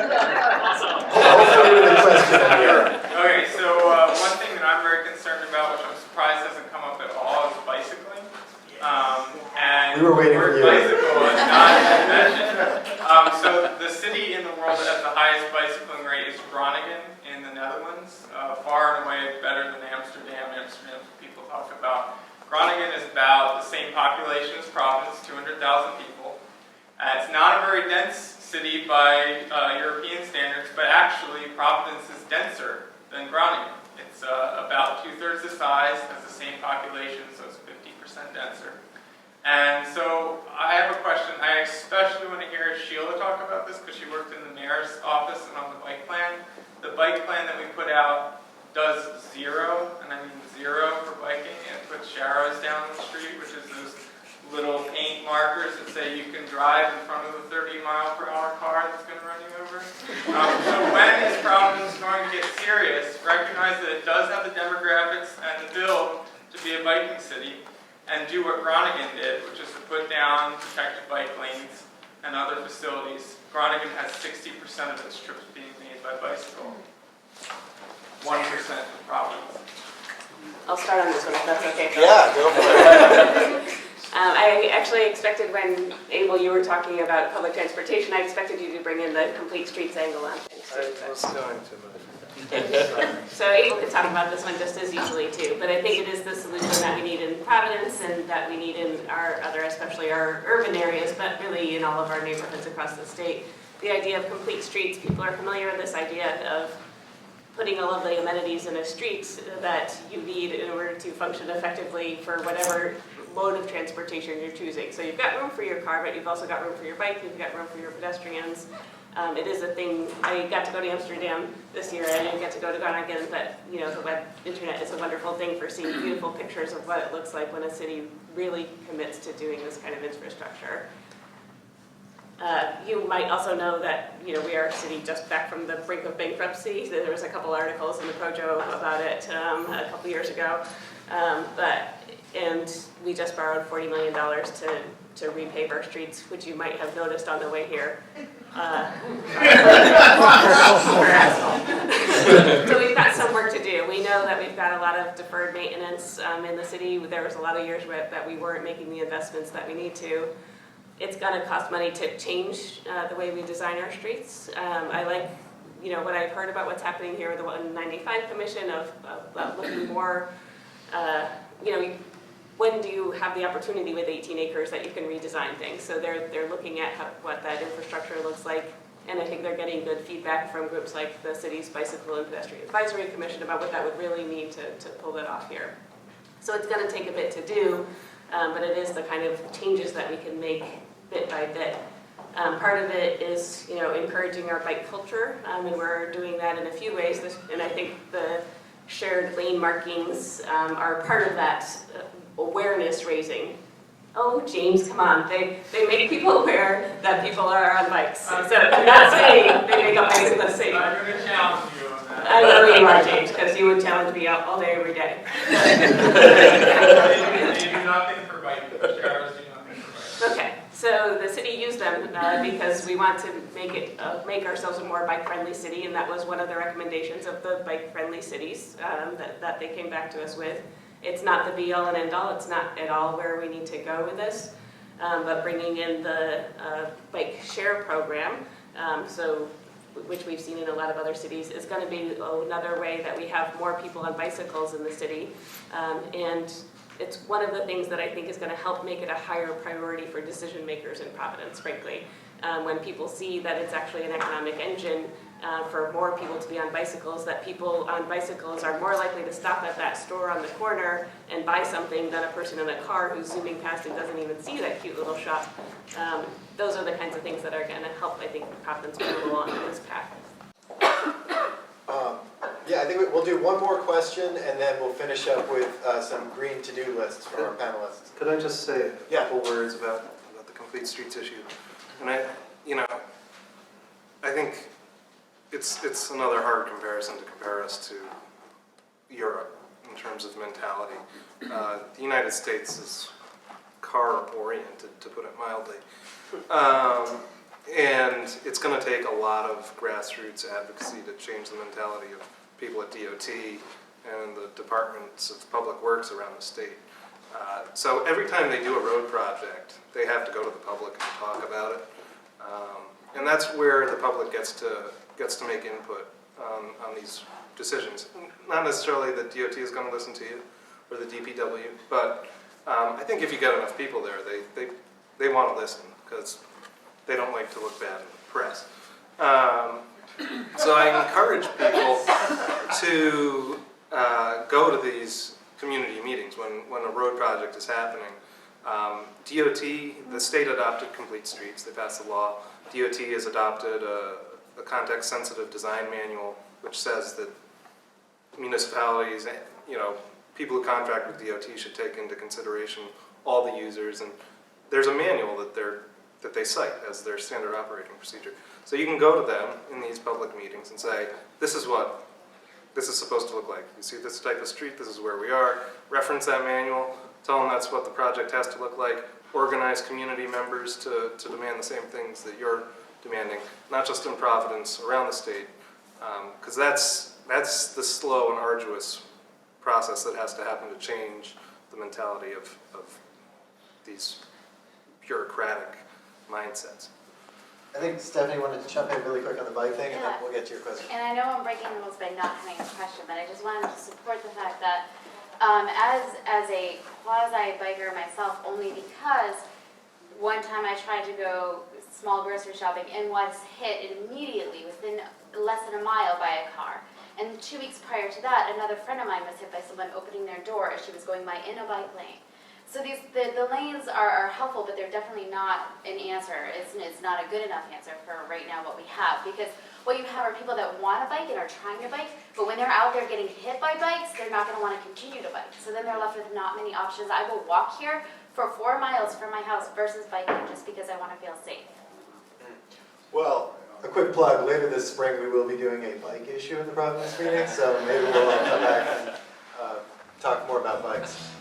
Hopefully with a question in Europe. Okay, so one thing that I'm very concerned about, which I'm surprised hasn't come up at all, is bicycling. And We were waiting for the you. word bicycle is not mentioned. So the city in the world that has the highest bicycling rate is Groningen in the Netherlands, far and away better than Amsterdam. Amsterdam, people talk about. Groningen is about the same population as Providence, 200,000 people. It's not a very dense city by European standards, but actually Providence is denser than Groningen. It's about 2/3 the size, has the same population, so it's 50% denser. And so I have a question. I especially want to hear Sheila talk about this because she worked in the mayor's office and on the bike plan. The bike plan that we put out does 0, and I mean 0 for biking. It puts arrows down the street, which is those little paint markers that say you can drive in front of the 30-mile-per-hour car that's going to run you over. So when is Providence going to get serious, recognize that it does have the demographics and the build to be a biking city, and do what Groningen did, which is to put down protected bike lanes and other facilities. Groningen has 60% of its trips being made by bicycle. 1% of Providence. I'll start on this one if that's okay. Yeah, go for it. I actually expected when, Abel, you were talking about public transportation, I expected you to bring in the complete streets angle on things. I was going to, but... So Abel could talk about this one just as easily too, but I think it is the solution that we need in Providence and that we need in our other, especially our urban areas, but really in all of our neighborhoods across the state. The idea of complete streets, people are familiar with this idea of putting all of the amenities in a street that you need in order to function effectively for whatever mode of transportation you're choosing. So you've got room for your car, but you've also got room for your bike, you've got room for your pedestrians. It is a thing. I got to go to Amsterdam this year. I didn't get to go to Groningen, but the web internet is a wonderful thing for seeing beautiful pictures of what it looks like when a city really commits to doing this kind of infrastructure. You might also know that we are a city just back from the brink of bankruptcy. There was a couple articles in the Projo about it a couple years ago, and we just borrowed $40 million to repave our streets, which you might have noticed on the way here. So we've got some work to do. We know that we've got a lot of deferred maintenance in the city. There was a lot of years that we weren't making the investments that we need to. It's going to cost money to change the way we design our streets. I like, what I've heard about what's happening here with the 195 Commission of looking more, when do you have the opportunity with 18 acres that you can redesign things? So they're looking at what that infrastructure looks like, and I think they're getting good feedback from groups like the city's Bicycle and Pedestrian Advisory Commission about what that would really mean to pull it off here. So it's going to take a bit to do, but it is the kind of changes that we can make bit by bit. Part of it is, encouraging our bike culture, and we're doing that in a few ways. And I think the shared lane markings are part of that awareness raising. Oh, James, come on. They make people aware that people are on bikes. So I'm not saying they make up bicyclists safe. I'm going to challenge you on that. I know you are, James, because you would challenge me out all day, every day. They do nothing for biking. Showers do nothing for biking. Okay, so the city used them because we want to make ourselves a more bike-friendly city, and that was one of the recommendations of the bike-friendly cities that they came back to us with. It's not the be-all and end-all. It's not at all where we need to go with this, but bringing in the bike share program, which we've seen in a lot of other cities, is going to be another way that we have more people on bicycles in the city, and it's one of the things that I think is going to help make it a higher priority for decision makers in Providence, frankly. When people see that it's actually an economic engine for more people to be on bicycles, that people on bicycles are more likely to stop at that store on the corner and buy something than a person in a car who's zooming past and doesn't even see that cute little shop. Those are the kinds of things that are going to help, I think, Providence move along this path. Yeah, I think we'll do one more question, and then we'll finish up with some green to-do lists for our panelists. Could I just say a Yeah. couple words about the complete streets issue? And I think it's another hard comparison to compare us to Europe in terms of mentality. The United States is car-oriented, to put it mildly. And it's going to take a lot of grassroots advocacy to change the mentality of people at DOT and the departments of public works around the state. So every time they do a road project, they have to go to the public and talk about it. And that's where the public gets to make input on these decisions. Not necessarily that DOT is going to listen to you or the DPW, but I think if you get enough people there, they want to listen because they don't like to look bad in the press. So I encourage people to go to these community meetings when a road project is happening. DOT, the state adopted complete streets. They passed the law. DOT has adopted a context-sensitive design manual, which says that municipalities, people who contract with DOT should take into consideration all the users. And there's a manual that they cite as their standard operating procedure. So you can go to them in these public meetings and say, this is what this is supposed to look like. You see this type of street, this is where we are. Reference that manual, tell them that's what the project has to look like. Organize community members to demand the same things that you're demanding, not just in Providence, around the state. Because that's the slow and arduous process that has to happen to change the mentality of these bureaucratic mindsets. I think Stephanie wanted to jump in really quick on the bike thing, and then Yeah. we'll get to your question. And I know I'm breaking the rules by not having a question, but I just wanted to support the fact that as a quasi-biker myself, only because one time I tried to go small grocery shopping and was hit immediately within less than a mile by a car. And 2 weeks prior to that, another friend of mine was hit by someone opening their door as she was going by in a bike lane. So the lanes are helpful, but they're definitely not an answer. It's not a good enough answer for right now what we have, because what you have are people that want to bike and are trying to bike, but when they're out there getting hit by bikes, they're not going to want to continue to bike. So then they're left with not many options. I will walk here for 4 miles from my house versus biking just because I want to feel safe. Well, a quick plug, later this spring we will be doing a bike issue in the Providence meeting, so maybe we'll all come back and talk more about bikes.